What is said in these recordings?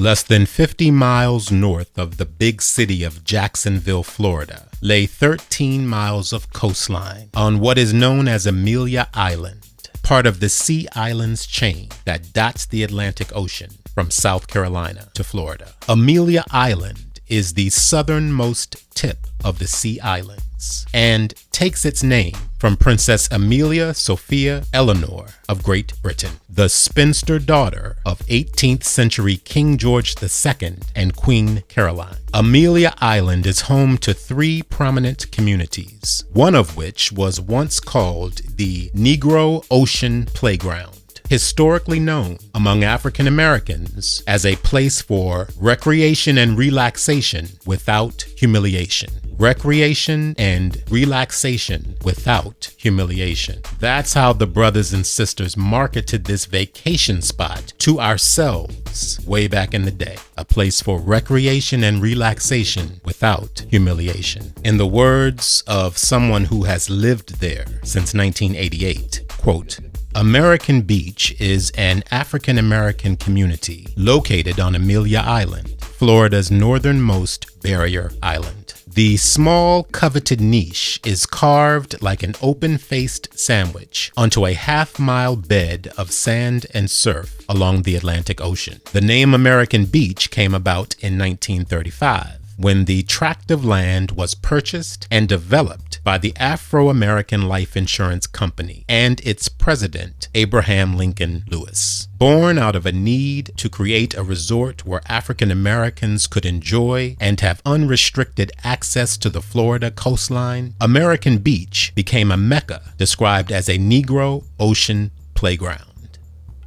Less than 50 miles north of the big city of Jacksonville, Florida, lay 13 miles of coastline on what is known as Amelia Island, part of the Sea Islands chain that dots the Atlantic Ocean from South Carolina to Florida. Amelia Island is the southernmost tip of the Sea Islands and takes its name from Princess Amelia Sophia Eleanor of Great Britain, the spinster daughter of 18th century King George II and Queen Caroline. Amelia Island is home to 3 prominent communities, one of which was once called the Negro Ocean Playground, historically known among African Americans as a place for recreation and relaxation without humiliation. Recreation and relaxation without humiliation. That's how the brothers and sisters marketed this vacation spot to ourselves way back in the day. A place for recreation and relaxation without humiliation. In the words of someone who has lived there since 1988, quote, American Beach is an African-American community located on Amelia Island, Florida's northernmost barrier island. The small, coveted niche is carved like an open-faced sandwich onto a half-mile bed of sand and surf along the Atlantic Ocean. The name American Beach came about in 1935. When the tract of land was purchased and developed by the Afro-American Life Insurance Company and its president, Abraham Lincoln Lewis. Born out of a need to create a resort where African Americans could enjoy and have unrestricted access to the Florida coastline, American Beach became a mecca described as a Negro Ocean Playground.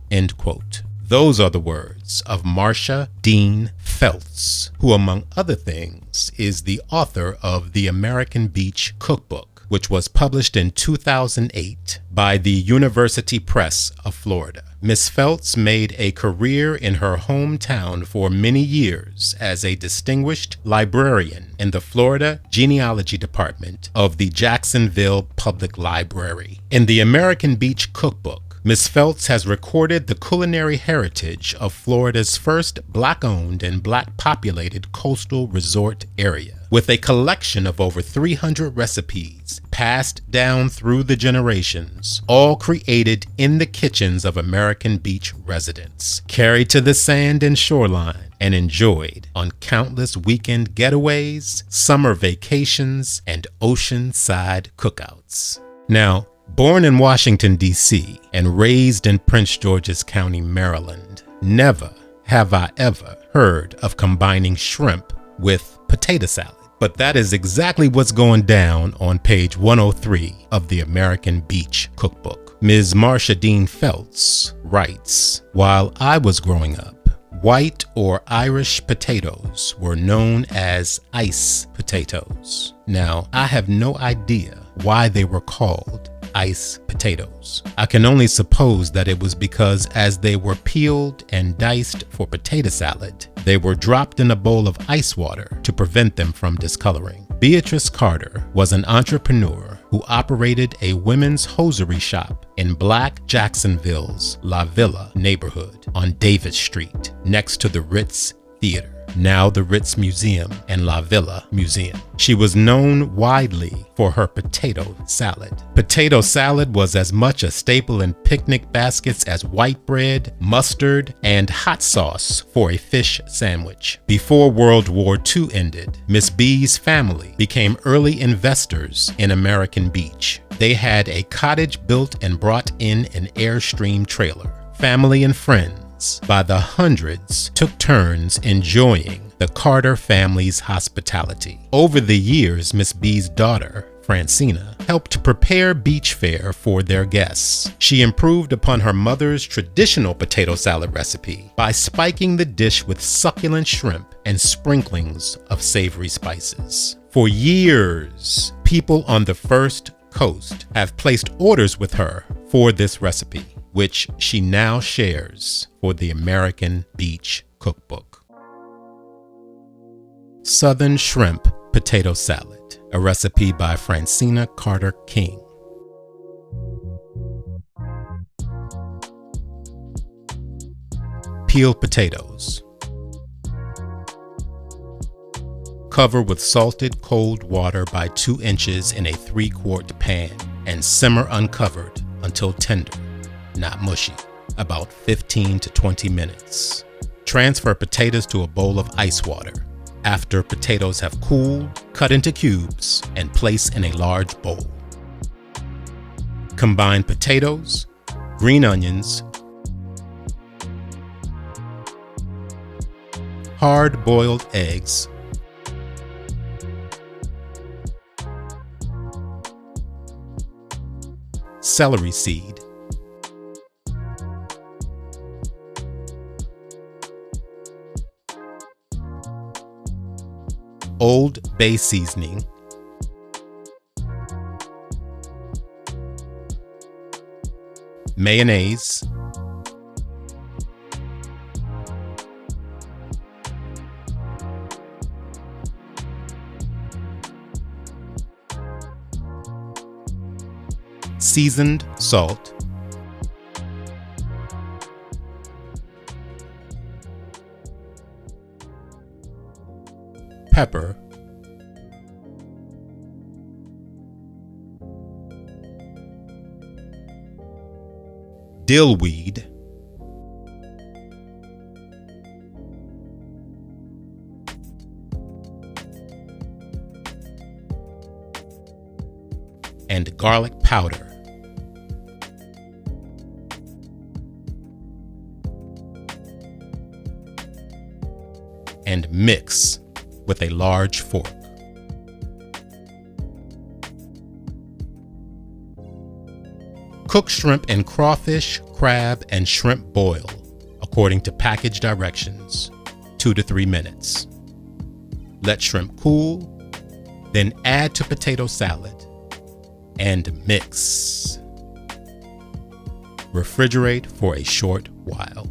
End quote. Those are the words of Marsha Dean Phelts, who, among other things, is the author of the American Beach Cookbook, which was published in 2008 by the University Press of Florida. Ms. Phelts made a career in her hometown for many years as a distinguished librarian in the Florida Genealogy Department of the Jacksonville Public Library. In the American Beach Cookbook, Ms. Phelts has recorded the culinary heritage of Florida's first Black-owned and Black-populated coastal resort area, with a collection of over 300 recipes passed down through the generations, all created in the kitchens of American Beach residents, carried to the sand and shoreline, and enjoyed on countless weekend getaways, summer vacations, and oceanside cookouts. Now, born in Washington, D.C., and raised in Prince George's County, Maryland, never have I ever heard of combining shrimp with potato salad. But that is exactly what's going down on page 103 of the American Beach Cookbook. Ms. Marsha Dean Phelts writes, while I was growing up, white or Irish potatoes were known as ice potatoes. Now, I have no idea why they were called ice potatoes. I can only suppose that it was because as they were peeled and diced for potato salad, they were dropped in a bowl of ice water to prevent them from discoloring. Beatrice Carter was an entrepreneur who operated a women's hosiery shop in Black Jacksonville's La Villa neighborhood on Davis Street, next to the Ritz Theater, now the Ritz Museum and La Villa Museum. She was known widely for her potato salad. Potato salad was as much a staple in picnic baskets as white bread, mustard, and hot sauce for a fish sandwich. Before World War II ended, Miss B's family became early investors in American Beach. They had a cottage built and brought in an Airstream trailer. Family and friends by the hundreds took turns enjoying the Carter family's hospitality. Over the years, Miss B's daughter, Francina, helped prepare beach fare for their guests. She improved upon her mother's traditional potato salad recipe by spiking the dish with succulent shrimp and sprinklings of savory spices. For years, people on the First Coast have placed orders with her for this recipe, which she now shares for the American Beach Cookbook. Southern Shrimp Potato Salad, a recipe by Francina Carter King. Peel potatoes. Cover with salted cold water by 2 inches in a 3-quart pan and simmer uncovered until tender, not mushy, about 15 to 20 minutes. Transfer potatoes to a bowl of ice water. After potatoes have cooled, cut into cubes and place in a large bowl. Combine potatoes, green onions, hard-boiled eggs, celery seed, Old Bay seasoning, mayonnaise, seasoned salt, pepper, dill weed, and garlic powder. And mix with a large fork. Cook shrimp in crawfish, crab, and shrimp boil, according to package directions, 2 to 3 minutes. Let shrimp cool, then add to potato salad and mix. Refrigerate for a short while.